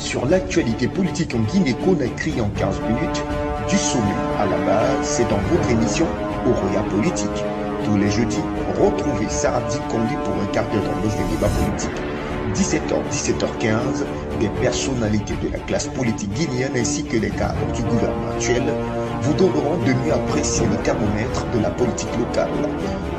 Sur l'actualité politique en Guinée-Conakry en 15 minutes, du sommet à la base, c'est dans votre émission Oroya Politique. Tous les jeudis, retrouvez Sardi Kondé pour un quart d'heure dans le débat politique. 17h, 17h15, des personnalités de la classe politique guinéenne ainsi que les cadres du gouvernement actuel vous donneront de mieux apprécier le thermomètre de la politique locale.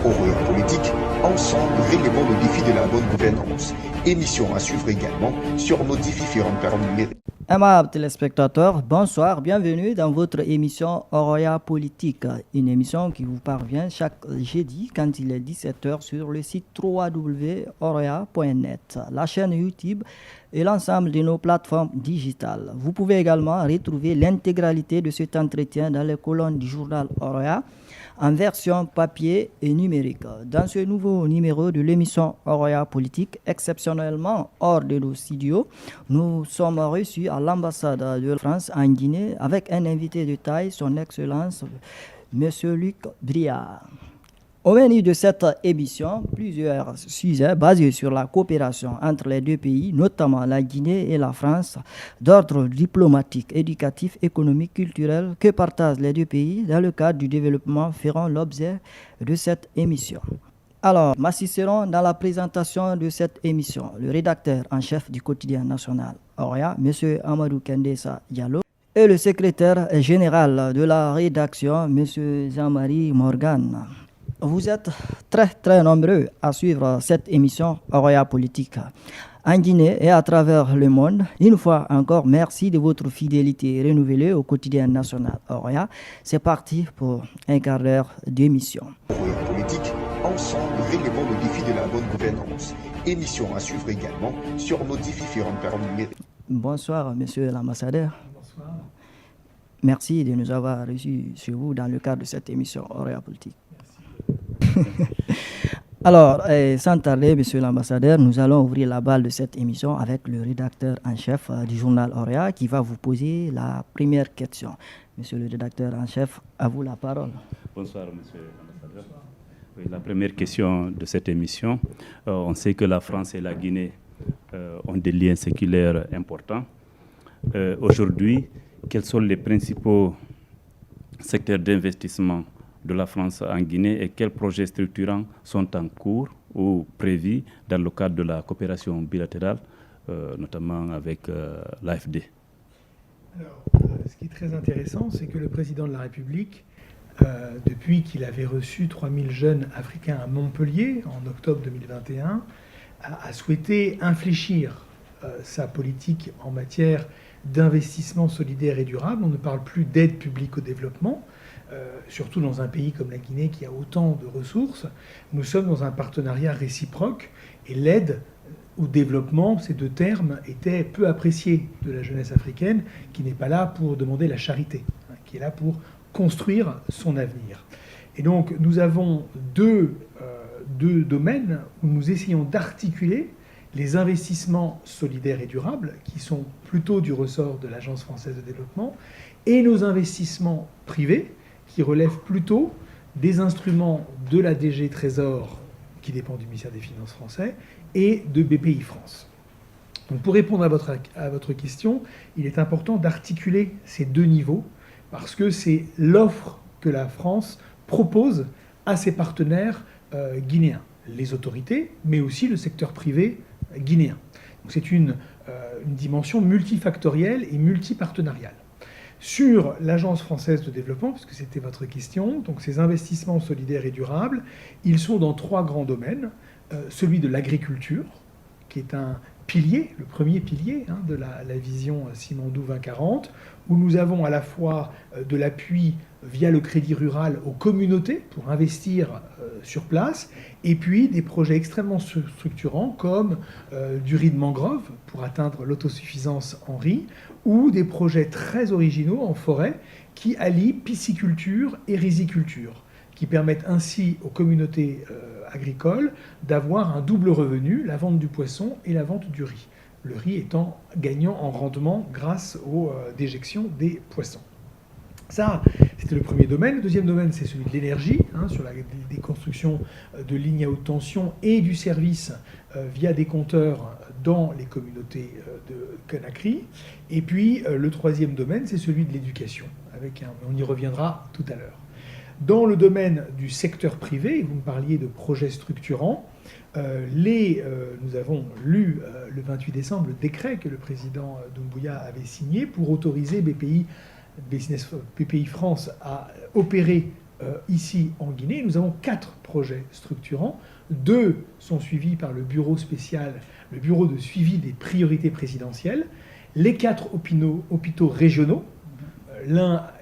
Oroya Politique, ensemble, relevons le défi de la bonne gouvernance. Émission à suivre également sur nos différentes plateformes numériques. Aimables téléspectateurs, bonsoir, bienvenue dans votre émission Oroya Politique, une émission qui vous parvient chaque jeudi quand il est 17h sur le site www.oroya.net, la chaîne YouTube et l'ensemble de nos plateformes digitales. Vous pouvez également retrouver l'intégralité de cet entretien dans les colonnes du journal Oroya en version papier et numérique. Dans ce nouveau numéro de l'émission Oroya Politique, exceptionnellement hors de nos studios, nous sommes reçus à l'ambassade de France en Guinée avec un invité de taille, son Excellence, M. Luc Briard. Au menu de cette émission, plusieurs sujets basés sur la coopération entre les deux pays, notamment la Guinée et la France, d'ordre diplomatique, éducatif, économique, culturel, que partagent les deux pays dans le cadre du développement feront l'objet de cette émission. Alors, m'assisteront dans la présentation de cette émission le rédacteur en chef du quotidien national Oroya, M. Amadou Kendessa Diallo, et le secrétaire général de la rédaction, M. Jean-Marie Morgan. Vous êtes très nombreux à suivre cette émission Oroya Politique en Guinée et à travers le monde. Une fois encore, merci de votre fidélité renouvelée au quotidien national Oroya. C'est parti pour un quart d'heure d'émission. Oroya Politique, ensemble, relevons le défi de la bonne gouvernance. Émission à suivre également sur nos différentes plateformes numériques. Bonsoir, monsieur l'ambassadeur. Bonsoir. Merci de nous avoir reçus chez vous dans le cadre de cette émission Oroya Politique. Alors, sans tarder, monsieur l'ambassadeur, nous allons ouvrir la balle de cette émission avec le rédacteur en chef du journal Oroya qui va vous poser la première question. Monsieur le rédacteur en chef, à vous la parole. Bonsoir, monsieur l'ambassadeur. Oui, la première question de cette émission, on sait que la France et la Guinée ont des liens séculaires importants. Aujourd'hui, quels sont les principaux secteurs d'investissement de la France en Guinée et quels projets structurants sont en cours ou prévus dans le cadre de la coopération bilatérale, notamment avec l'AFD? Alors, ce qui est très intéressant, c'est que le président de la République, depuis qu'il avait reçu 3000 jeunes africains à Montpellier en octobre 2021, a souhaité infléchir sa politique en matière d'investissement solidaire et durable. On ne parle plus d'aide publique au développement, surtout dans un pays comme la Guinée qui a autant de ressources. Nous sommes dans un partenariat réciproque et l'aide au développement, ces deux termes, étaient peu appréciés de la jeunesse africaine qui n'est pas là pour demander la charité, qui est là pour construire son avenir. Et donc nous avons deux domaines où nous essayons d'articuler les investissements solidaires et durables, qui sont plutôt du ressort de l'Agence française de développement, et nos investissements privés, qui relèvent plutôt des instruments de la DG Trésor, qui dépend du ministère des Finances français, et de BPI France. Donc pour répondre à votre question, il est important d'articuler ces deux niveaux, parce que c'est l'offre que la France propose à ses partenaires guinéens, les autorités, mais aussi le secteur privé guinéen. Donc c'est une dimension multifactorielle et multipartenariale. Sur l'Agence française de développement, puisque c'était votre question, donc ces investissements solidaires et durables, ils sont dans trois grands domaines. Celui de l'agriculture, qui est un pilier, le premier pilier de la vision Simandou 2040, où nous avons à la fois de l'appui via le crédit rural aux communautés pour investir sur place, et puis des projets extrêmement structurants comme du riz de mangrove pour atteindre l'autosuffisance en riz, ou des projets très originaux en forêt qui allient pisciculture et riziculture, qui permettent ainsi aux communautés agricoles d'avoir un double revenu, la vente du poisson et la vente du riz. Le riz étant gagnant en rendement grâce aux déjections des poissons. Ça, c'était le premier domaine. Le deuxième domaine, c'est celui de l'énergie, sur des constructions de lignes à haute tension et du service via des compteurs dans les communautés de Conakry. Et puis, le troisième domaine, c'est celui de l'éducation. On y reviendra tout à l'heure. Dans le domaine du secteur privé, vous me parliez de projets structurants, nous avons lu le 28 décembre le décret que le président Doumbouya avait signé pour autoriser BPI France à opérer ici en Guinée. Nous avons 4 projets structurants. 2 sont suivis par le bureau spécial, le bureau de suivi des priorités présidentielles. Les 4 hôpitaux régionaux,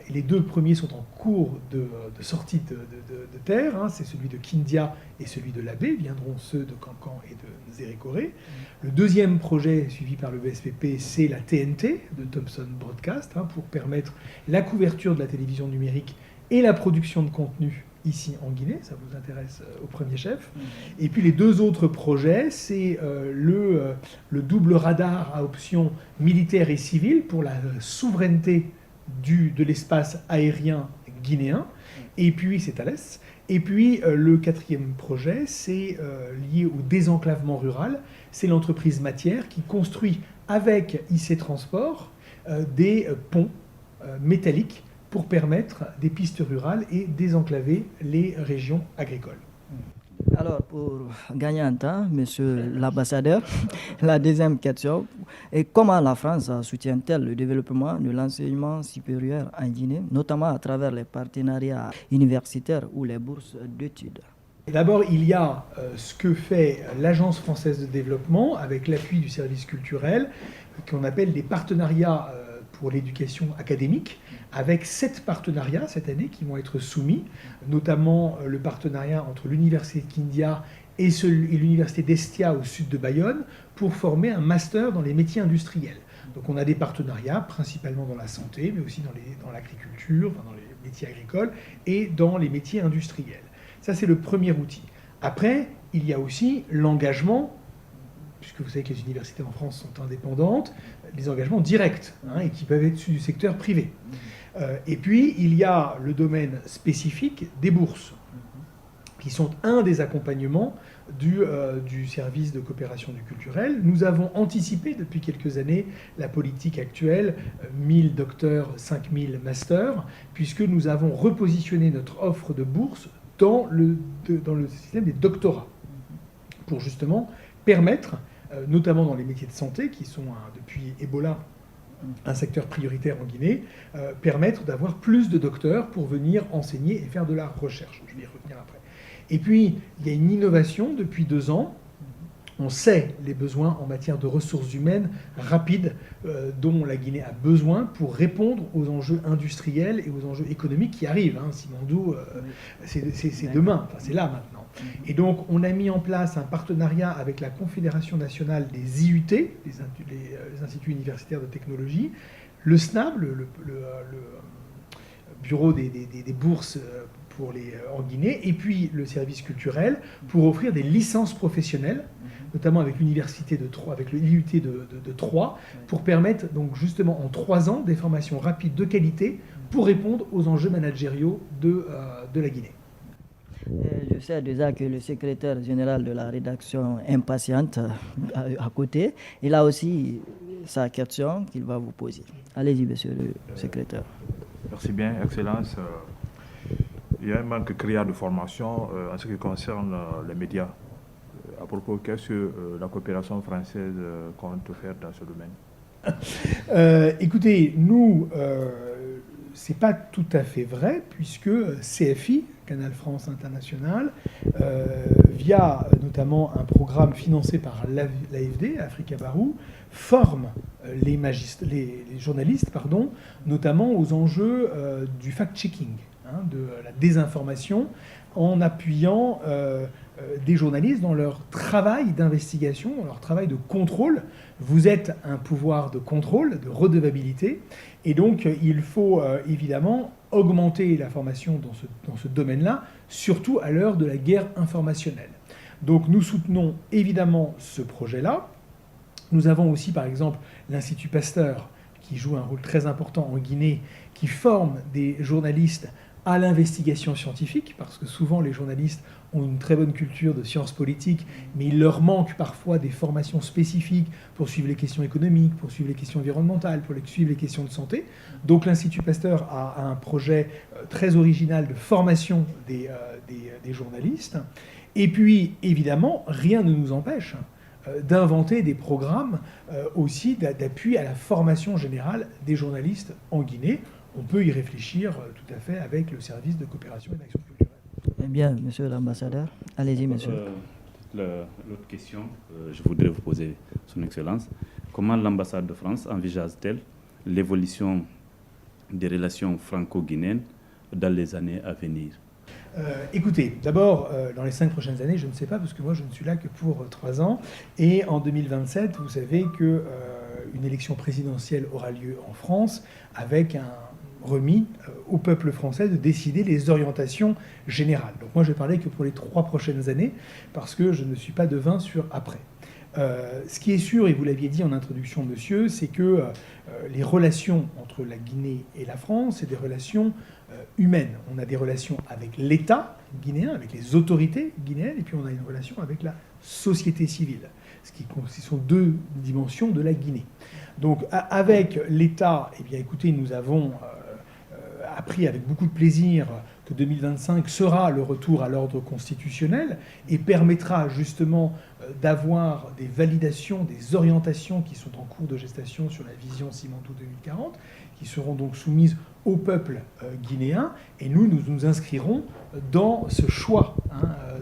les 2 premiers sont en cours de sortie de terre, c'est celui de Kindia et celui de Labé, viendront ceux de Cancan et de Zérékoré. Le deuxième projet suivi par le BSPP, c'est la TNT de Thomson Broadcast, pour permettre la couverture de la télévision numérique et la production de contenu ici en Guinée, ça vous intéresse au premier chef. Et puis les 2 autres projets, c'est le double radar à option militaire et civile pour la souveraineté de l'espace aérien guinéen, et puis c'est Thales. Et puis le 4e projet, c'est lié au désenclavement rural, c'est l'entreprise Matière qui construit avec IC Transport des ponts métalliques pour permettre des pistes rurales et désenclaver les régions agricoles. Alors, pour gagner un temps, monsieur l'ambassadeur, la deuxième question est comment la France soutient-elle le développement de l'enseignement supérieur en Guinée, notamment à travers les partenariats universitaires ou les bourses d'études? D'abord, il y a ce que fait l'Agence française de développement avec l'appui du service culturel, qu'on appelle des partenariats pour l'éducation académique, avec 7 partenariats cette année qui vont être soumis, notamment le partenariat entre l'Université de Kindia et l'Université d'Estia au sud de Bayonne, pour former un master dans les métiers industriels. Donc on a des partenariats, principalement dans la santé, mais aussi dans l'agriculture, dans les métiers agricoles et dans les métiers industriels. Ça, c'est le premier outil. Après, il y a aussi l'engagement, puisque vous savez que les universités en France sont indépendantes, les engagements directs, et qui peuvent être du secteur privé. Et puis, il y a le domaine spécifique des bourses, qui sont un des accompagnements du service de coopération du culturel. Nous avons anticipé depuis quelques années la politique actuelle, 1000 docteurs, 5000 masters, puisque nous avons repositionné notre offre de bourse dans le système des doctorats, pour justement permettre, notamment dans les métiers de santé, qui sont depuis Ebola un secteur prioritaire en Guinée, permettre d'avoir plus de docteurs pour venir enseigner et faire de la recherche. Je vais y revenir après. Et puis, il y a une innovation depuis 2 ans. On sait les besoins en matière de ressources humaines rapides dont la Guinée a besoin pour répondre aux enjeux industriels et aux enjeux économiques qui arrivent. Simandou, c'est demain, c'est là maintenant. Et donc, on a mis en place un partenariat avec la Confédération nationale des IUT, les instituts universitaires de technologie, le SNAB, le bureau des bourses en Guinée, et puis le service culturel pour offrir des licences professionnelles, notamment avec l'université de Troyes, avec l'IUT de Troyes, pour permettre donc justement en 3 ans des formations rapides de qualité pour répondre aux enjeux managériaux de la Guinée. Je sais déjà que le secrétaire général de la rédaction impatiente à côté, il a aussi sa question qu'il va vous poser. Allez-y, monsieur le secrétaire. Merci bien, Excellence. Il y a un manque criard de formation en ce qui concerne les médias. À propos, qu'est-ce que la coopération française compte faire dans ce domaine? Écoutez, nous, c'est pas tout à fait vrai, puisque CFI, Canal France International, via notamment un programme financé par l'AFD, Africa Barou, forme les journalistes, notamment aux enjeux du fact-checking, de la désinformation, en appuyant des journalistes dans leur travail d'investigation, dans leur travail de contrôle. Vous êtes un pouvoir de contrôle, de redevabilité, et donc il faut évidemment augmenter la formation dans ce domaine-là, surtout à l'heure de la guerre informationnelle. Donc nous soutenons évidemment ce projet-là. Nous avons aussi par exemple l'Institut Pasteur, qui joue un rôle très important en Guinée, qui forme des journalistes à l'investigation scientifique, parce que souvent les journalistes ont une très bonne culture de sciences politiques, mais il leur manque parfois des formations spécifiques pour suivre les questions économiques, pour suivre les questions environnementales, pour suivre les questions de santé. Donc l'Institut Pasteur a un projet très original de formation des journalistes. Et puis, évidemment, rien ne nous empêche d'inventer des programmes aussi d'appui à la formation générale des journalistes en Guinée. On peut y réfléchir tout à fait avec le service de coopération et d'action culturelle. Eh bien, monsieur l'ambassadeur, allez-y, monsieur. L'autre question, je voudrais vous poser, Son Excellence. Comment l'ambassade de France envisage-t-elle l'évolution des relations franco-guinéennes dans les années à venir? Écoutez, d'abord, dans les 5 prochaines années, je ne sais pas, parce que moi, je ne suis là que pour 3 ans. Et en 2027, vous savez qu'une élection présidentielle aura lieu en France avec remis au peuple français de décider les orientations générales. Donc moi, je vais parler que pour les 3 prochaines années, parce que je ne suis pas devin sur après. Ce qui est sûr, et vous l'aviez dit en introduction, monsieur, c'est que les relations entre la Guinée et la France, c'est des relations humaines. On a des relations avec l'État guinéen, avec les autorités guinéennes, et puis on a une relation avec la société civile, ce sont 2 dimensions de la Guinée. Donc avec l'État, eh bien, écoutez, nous avons appris avec beaucoup de plaisir que 2025 sera le retour à l'ordre constitutionnel et permettra justement d'avoir des validations, des orientations qui sont en cours de gestation sur la vision Cimanto 2040, qui seront donc soumises au peuple guinéen, et nous nous inscrirons dans ce choix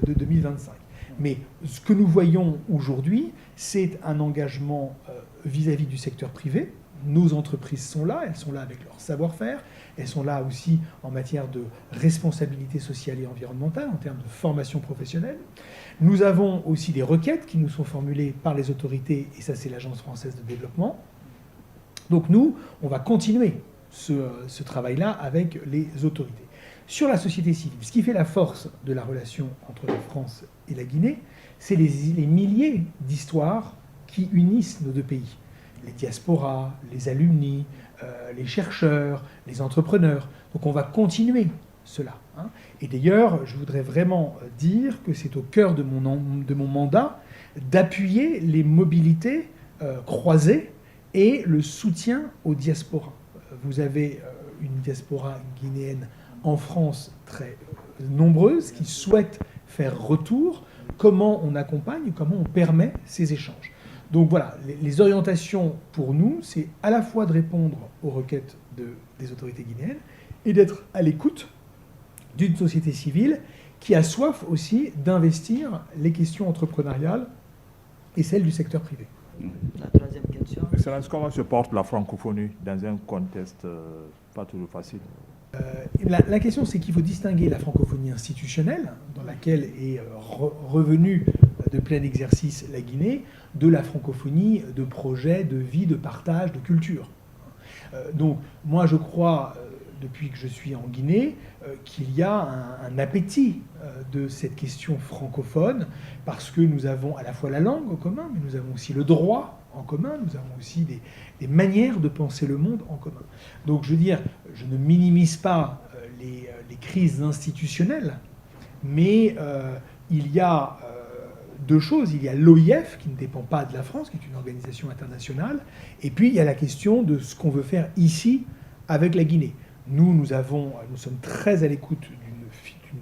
de 2025. Mais ce que nous voyons aujourd'hui, c'est un engagement vis-à-vis du secteur privé. Nos entreprises sont là, elles sont là avec leur savoir-faire, elles sont là aussi en matière de responsabilité sociale et environnementale, en termes de formation professionnelle. Nous avons aussi des requêtes qui nous sont formulées par les autorités, et ça c'est l'Agence française de développement. Donc nous, on va continuer ce travail-là avec les autorités. Sur la société civile, ce qui fait la force de la relation entre la France et la Guinée, c'est les milliers d'histoires qui unissent nos 2 pays. Les diasporas, les alumni, les chercheurs, les entrepreneurs. Donc on va continuer cela. Et d'ailleurs, je voudrais vraiment dire que c'est au cœur de mon mandat d'appuyer les mobilités croisées et le soutien aux diasporas. Vous avez une diaspora guinéenne en France très nombreuse qui souhaite faire retour. Comment on accompagne, comment on permet ces échanges. Donc voilà, les orientations pour nous, c'est à la fois de répondre aux requêtes des autorités guinéennes et d'être à l'écoute d'une société civile qui a soif aussi d'investir les questions entrepreneuriales et celles du secteur privé. La 3e question. Excellence, comment se porte la francophonie dans un contexte pas toujours facile? La question, c'est qu'il faut distinguer la francophonie institutionnelle, dans laquelle est revenue de plein exercice la Guinée, de la francophonie de projet, de vie, de partage, de culture. Donc, moi, je crois, depuis que je suis en Guinée, qu'il y a un appétit de cette question francophone, parce que nous avons à la fois la langue en commun, mais nous avons aussi le droit en commun, nous avons aussi des manières de penser le monde en commun. Donc, je veux dire, je ne minimise pas les crises institutionnelles, mais il y a 2 choses. Il y a l'OIF, qui ne dépend pas de la France, qui est une organisation internationale, et puis il y a la question de ce qu'on veut faire ici avec la Guinée. Nous sommes très à l'écoute d'une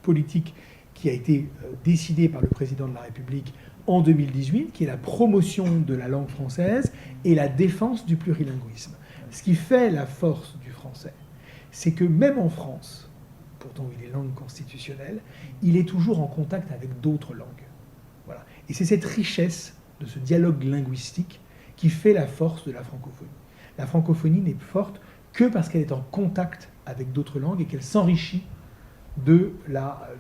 politique qui a été décidée par le président de la République en 2018, qui est la promotion de la langue française et la défense du plurilinguisme. Ce qui fait la force du français, c'est que même en France, pourtant il est langue constitutionnelle, il est toujours en contact avec d'autres langues. Voilà. Et c'est cette richesse de ce dialogue linguistique qui fait la force de la francophonie. La francophonie n'est forte que parce qu'elle est en contact avec d'autres langues et qu'elle s'enrichit de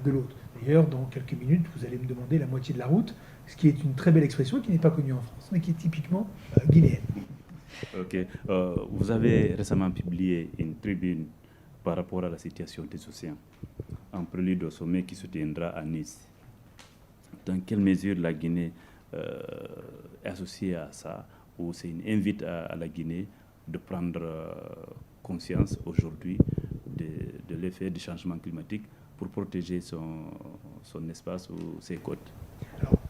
l'autre. D'ailleurs, dans quelques minutes, vous allez me demander la moitié de la route, ce qui est une très belle expression qui n'est pas connue en France, mais qui est typiquement guinéenne. Ok. Vous avez récemment publié une tribune par rapport à la situation des océans, en prélude au sommet qui se tiendra à Nice. Dans quelle mesure la Guinée est associée à ça, ou c'est une invite à la Guinée de prendre conscience aujourd'hui de l'effet du changement climatique pour protéger son espace ou ses côtes.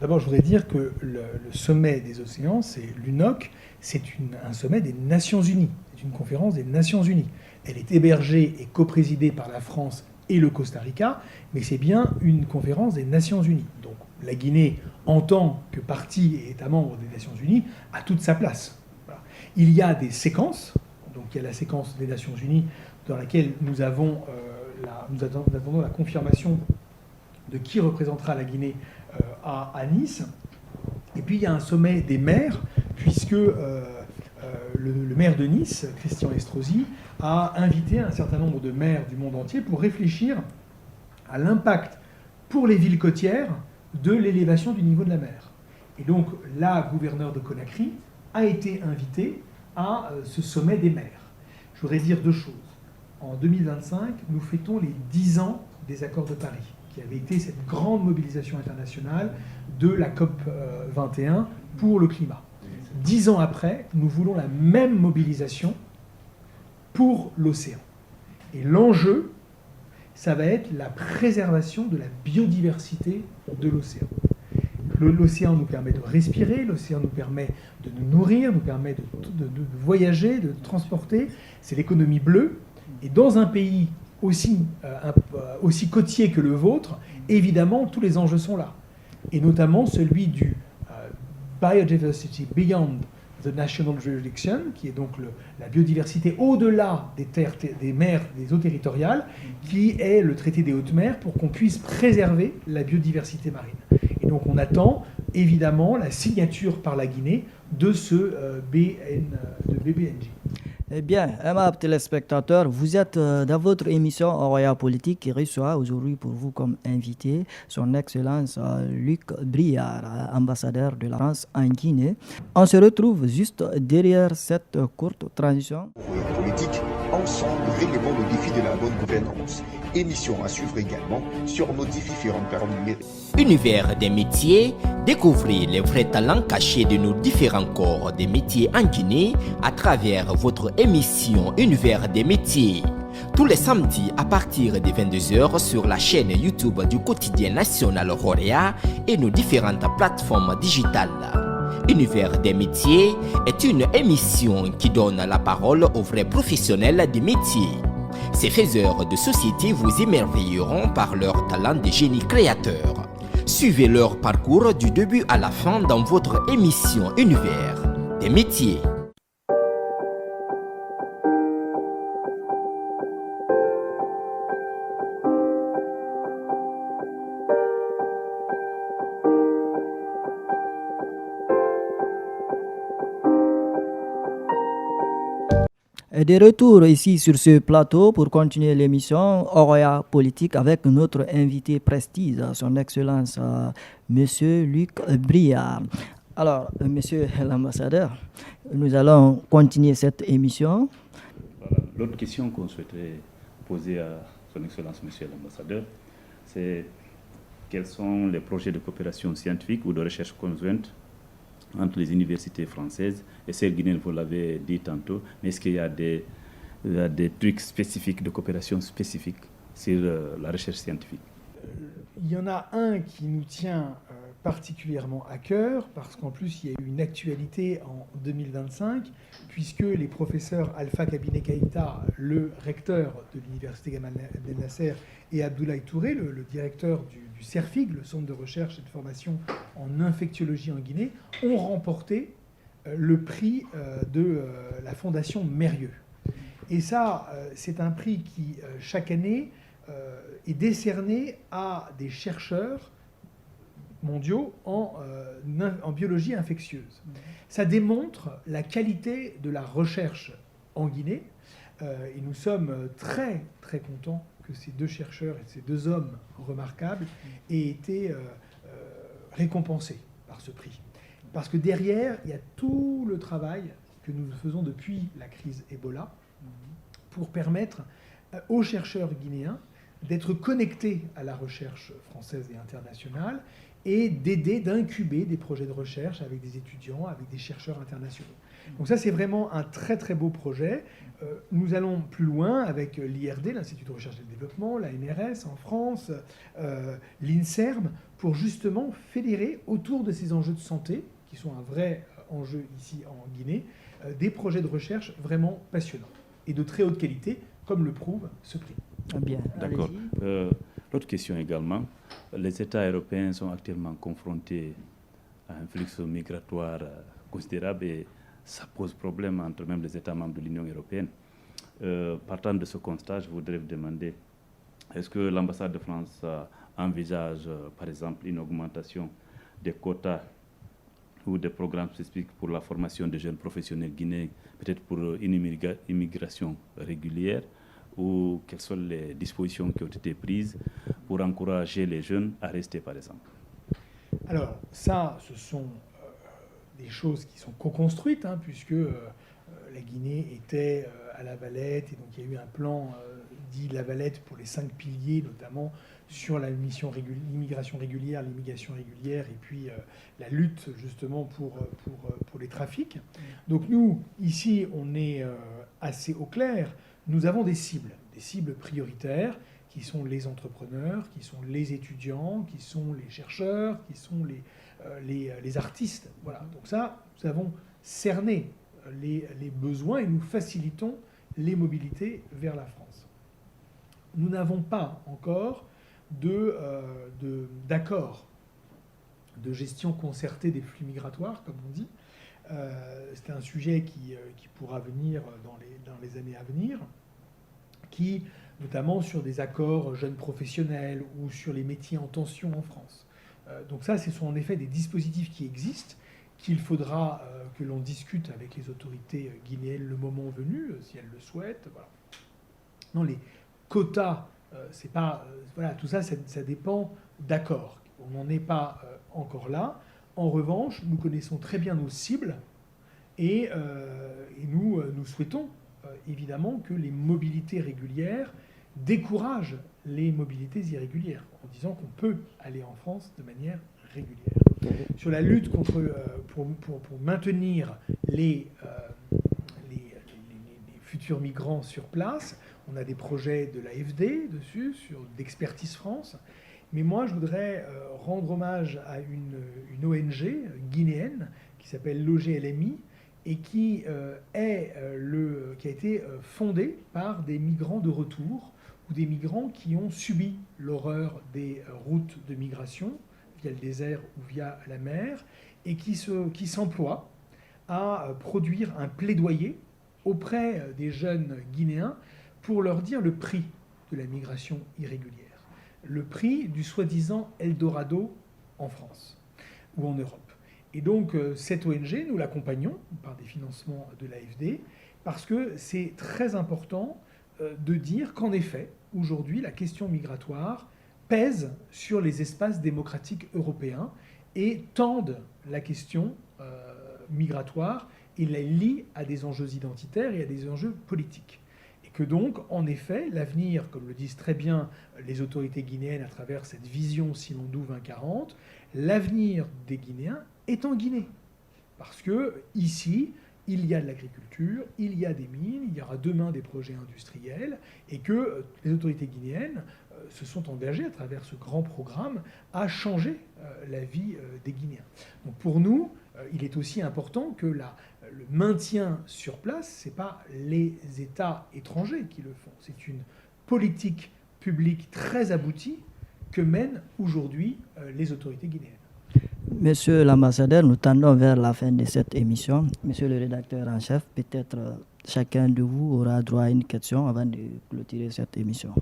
D'abord, je voudrais dire que le sommet des océans, c'est l'UNOC, c'est un sommet des Nations Unies, c'est une conférence des Nations Unies. Elle est hébergée et coprésidée par la France et le Costa Rica, mais c'est bien une conférence des Nations Unies. Donc la Guinée, en tant que partie et État membre des Nations Unies, a toute sa place. Voilà. Il y a des séquences, donc il y a la séquence des Nations Unies dans laquelle nous attendons la confirmation de qui représentera la Guinée à Nice. Et puis il y a un sommet des maires, puisque le maire de Nice, Christian Estrosi, a invité un certain nombre de maires du monde entier pour réfléchir à l'impact pour les villes côtières de l'élévation du niveau de la mer. Et donc la gouverneure de Conakry a été invitée à ce sommet des maires. Je voudrais dire deux choses. En 2025, nous fêtons les 10 ans des accords de Paris, qui avait été cette grande mobilisation internationale de la COP 21 pour le climat. 10 ans après, nous voulons la même mobilisation pour l'océan. Et l'enjeu, ça va être la préservation de la biodiversité de l'océan. L'océan nous permet de respirer, l'océan nous permet de nous nourrir, nous permet de voyager, de transporter. C'est l'économie bleue. Et dans un pays aussi côtier que le vôtre, évidemment, tous les enjeux sont là. Et notamment celui du Biodiversity Beyond the National Jurisdiction, qui est donc la biodiversité au-delà des terres, des mers, des eaux territoriales, qui est le traité des hautes mers pour qu'on puisse préserver la biodiversité marine. Et donc on attend évidemment la signature par la Guinée de ce BBNJ. Eh bien, aimables téléspectateurs, vous êtes dans votre émission Roya Politique qui reçoit aujourd'hui pour vous comme invité son Excellence Luc Briard, ambassadeur de la France en Guinée. On se retrouve juste derrière cette courte transition. Roya Politique, ensemble, relevons le défi de la bonne gouvernance. Émission à suivre également sur nos différentes plateformes numériques. Univers des métiers, découvrez les vrais talents cachés de nos différents corps des métiers en Guinée à travers votre émission Univers des métiers. Tous les samedis à partir de 22h sur la chaîne YouTube du quotidien national Roya et nos différentes plateformes digitales. Univers des métiers est une émission qui donne la parole aux vrais professionnels des métiers. Ces faiseurs de société vous émerveilleront par leur talent de génie créateur. Suivez leur parcours du début à la fin dans votre émission Univers des métiers. Et de retour ici sur ce plateau pour continuer l'émission Roya Politique avec notre invité prestige, son Excellence Monsieur Luc Briard. Alors, Monsieur l'ambassadeur, nous allons continuer cette émission. Voilà. L'autre question qu'on souhaiterait poser à son Excellence Monsieur l'ambassadeur, c'est quels sont les projets de coopération scientifique ou de recherche conjointe entre les universités françaises et celles guinéennes, vous l'avez dit tantôt, mais est-ce qu'il y a des trucs spécifiques, de coopération spécifique sur la recherche scientifique? Il y en a un qui nous tient particulièrement à cœur, parce qu'en plus il y a eu une actualité en 2025, puisque les professeurs Alpha Kabine Keïta, le recteur de l'université Gamal Abdel Nasser, et Abdoulaye Touré, le directeur du CERFIG, le centre de recherche et de formation en infectiologie en Guinée, ont remporté le prix de la fondation Mérieux. Et ça, c'est un prix qui, chaque année, est décerné à des chercheurs mondiaux en biologie infectieuse. Ça démontre la qualité de la recherche en Guinée, et nous sommes très, très contents que ces deux chercheurs et ces deux hommes remarquables aient été récompensés par ce prix. Parce que derrière, il y a tout le travail que nous faisons depuis la crise Ebola pour permettre aux chercheurs guinéens d'être connectés à la recherche française et internationale et d'aider, d'incuber des projets de recherche avec des étudiants, avec des chercheurs internationaux. Donc ça, c'est vraiment un très très beau projet. Nous allons plus loin avec l'IRD, l'Institut de recherche et de développement, la NRS en France, l'INSERM, pour justement fédérer autour de ces enjeux de santé, qui sont un vrai enjeu ici en Guinée, des projets de recherche vraiment passionnants et de très haute qualité, comme le prouve ce prix. Bien, D'accord. allez-y. L'autre question également. Les États européens sont actuellement confrontés à un flux migratoire considérable et ça pose problème entre même les États membres de l'Union européenne. Partant de ce constat, je voudrais vous demander, est-ce que l'ambassade de France envisage, par exemple, une augmentation des quotas ou des programmes spécifiques pour la formation des jeunes professionnels guinéens, peut-être pour une immigration régulière, ou quelles sont les dispositions qui ont été prises pour encourager les jeunes à rester, par exemple? Alors, ça, ce sont des choses qui sont co-construites, hein, puisque la Guinée était à La Valette, et donc il y a eu un plan dit La Valette pour les 5 piliers, notamment sur l'immigration régulière, l'immigration régulière, et puis la lutte justement pour les trafics. Donc nous, ici, on est assez au clair. Nous avons des cibles prioritaires, qui sont les entrepreneurs, qui sont les étudiants, qui sont les chercheurs, qui sont les artistes. Voilà. Donc ça, nous avons cerné les besoins et nous facilitons les mobilités vers la France. Nous n'avons pas encore d'accord de gestion concertée des flux migratoires, comme on dit. C'est un sujet qui pourra venir dans les années à venir, qui, notamment sur des accords jeunes professionnels ou sur les métiers en tension en France. Donc ça, ce sont en effet des dispositifs qui existent, qu'il faudra que l'on discute avec les autorités guinéennes le moment venu, si elles le souhaitent. Voilà. Non, les quotas, c'est pas... voilà, tout ça, ça dépend d'accords. On n'en est pas encore là. En revanche, nous connaissons très bien nos cibles et nous souhaitons évidemment que les mobilités régulières découragent les mobilités irrégulières, en disant qu'on peut aller en France de manière régulière. Sur la lutte pour maintenir les futurs migrants sur place, on a des projets de l'AFD dessus, d'Expertise France. Mais moi, je voudrais rendre hommage à une ONG guinéenne qui s'appelle l'OGLMI et qui a été fondée par des migrants de retour ou des migrants qui ont subi l'horreur des routes de migration via le désert ou via la mer et qui s'emploient à produire un plaidoyer auprès des jeunes Guinéens pour leur dire le prix de la migration irrégulière. Le prix du soi-disant Eldorado en France ou en Europe. Et donc, cette ONG, nous l'accompagnons par des financements de l'AFD, parce que c'est très important de dire qu'en effet, aujourd'hui, la question migratoire pèse sur les espaces démocratiques européens et tendent la question migratoire et la lie à des enjeux identitaires et à des enjeux politiques. Que donc, en effet, l'avenir, comme le disent très bien les autorités guinéennes à travers cette vision Simandou 2040, l'avenir des Guinéens est en Guinée. Parce que ici, il y a de l'agriculture, il y a des mines, il y aura demain des projets industriels, et que les autorités guinéennes se sont engagées à travers ce grand programme à changer la vie des Guinéens. Donc pour nous, il est aussi important que le maintien sur place, ce n'est pas les États étrangers qui le font. C'est une politique publique très aboutie que mènent aujourd'hui les autorités guinéennes. Monsieur l'ambassadeur, nous tendons vers la fin de cette émission. Monsieur le rédacteur en chef, peut-être chacun de vous aura droit à une question avant de clôturer cette émission.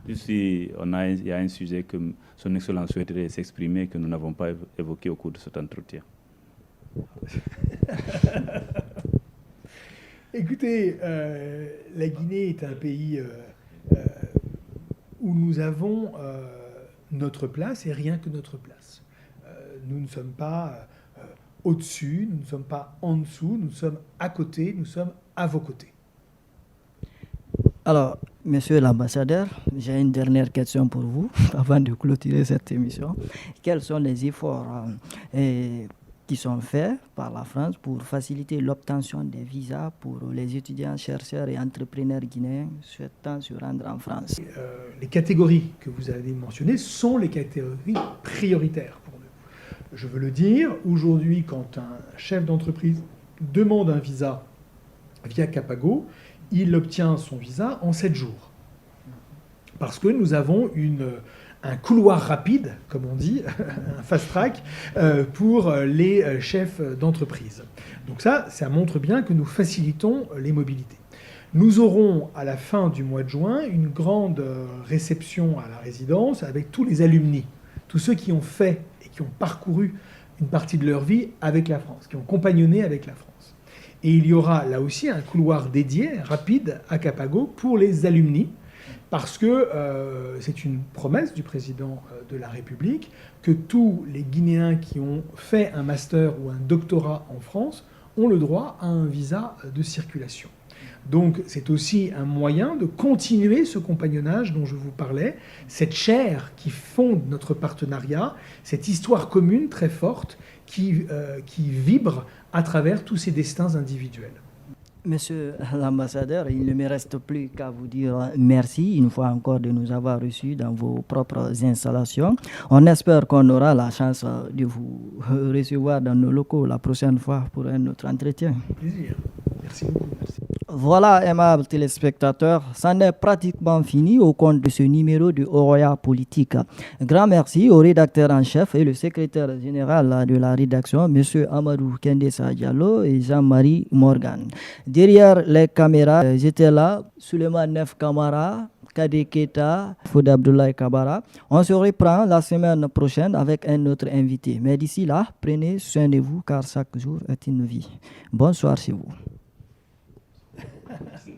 Ici, il y a un sujet que son Excellence souhaiterait s'exprimer que nous n'avons pas évoqué au cours de cet entretien. Écoutez, la Guinée est un pays où nous avons notre place et rien que notre place. Nous ne sommes pas au-dessus, nous ne sommes pas en dessous, nous sommes à côté, nous sommes à vos côtés. Alors, monsieur l'ambassadeur, j'ai une dernière question pour vous avant de clôturer cette émission. Quels sont les efforts qui sont faits par la France pour faciliter l'obtention des visas pour les étudiants, chercheurs et entrepreneurs guinéens souhaitant se rendre en France. Les catégories que vous avez mentionnées sont les catégories prioritaires pour nous. Je veux le dire, aujourd'hui, quand un chef d'entreprise demande un visa via Capago, il obtient son visa en 7 jours. Parce que nous avons un couloir rapide, comme on dit, un fast track, pour les chefs d'entreprise. Donc ça montre bien que nous facilitons les mobilités. Nous aurons à la fin du mois de juin une grande réception à la résidence avec tous les alumni, tous ceux qui ont fait et qui ont parcouru une partie de leur vie avec la France, qui ont compagnonné avec la France. Et il y aura là aussi un couloir dédié, rapide, à Capago pour les alumni, parce que c'est une promesse du président de la République que tous les Guinéens qui ont fait un master ou un doctorat en France ont le droit à un visa de circulation. Donc c'est aussi un moyen de continuer ce compagnonnage dont je vous parlais, cette chair qui fonde notre partenariat, cette histoire commune très forte qui vibre à travers tous ces destins individuels. Monsieur l'ambassadeur, il ne me reste plus qu'à vous dire merci une fois encore de nous avoir reçus dans vos propres installations. On espère qu'on aura la chance de vous recevoir dans nos locaux la prochaine fois pour un autre entretien. Plaisir. Merci beaucoup. Merci. Voilà, aimables téléspectateurs, c'en est pratiquement fini au compte de ce numéro de Oroya Politique. Grand merci au rédacteur en chef et le secrétaire général de la rédaction, M. Amadou Kendessa Diallo et Jean-Marie Morgan. Derrière les caméras, j'étais là, Suleiman Nef Kamara, Kade Keita, Fouda Abdoulaye Kabara. On se reprend la semaine prochaine avec un autre invité. Mais d'ici là, prenez soin de vous car chaque jour est une vie. Bonsoir chez vous. Merci.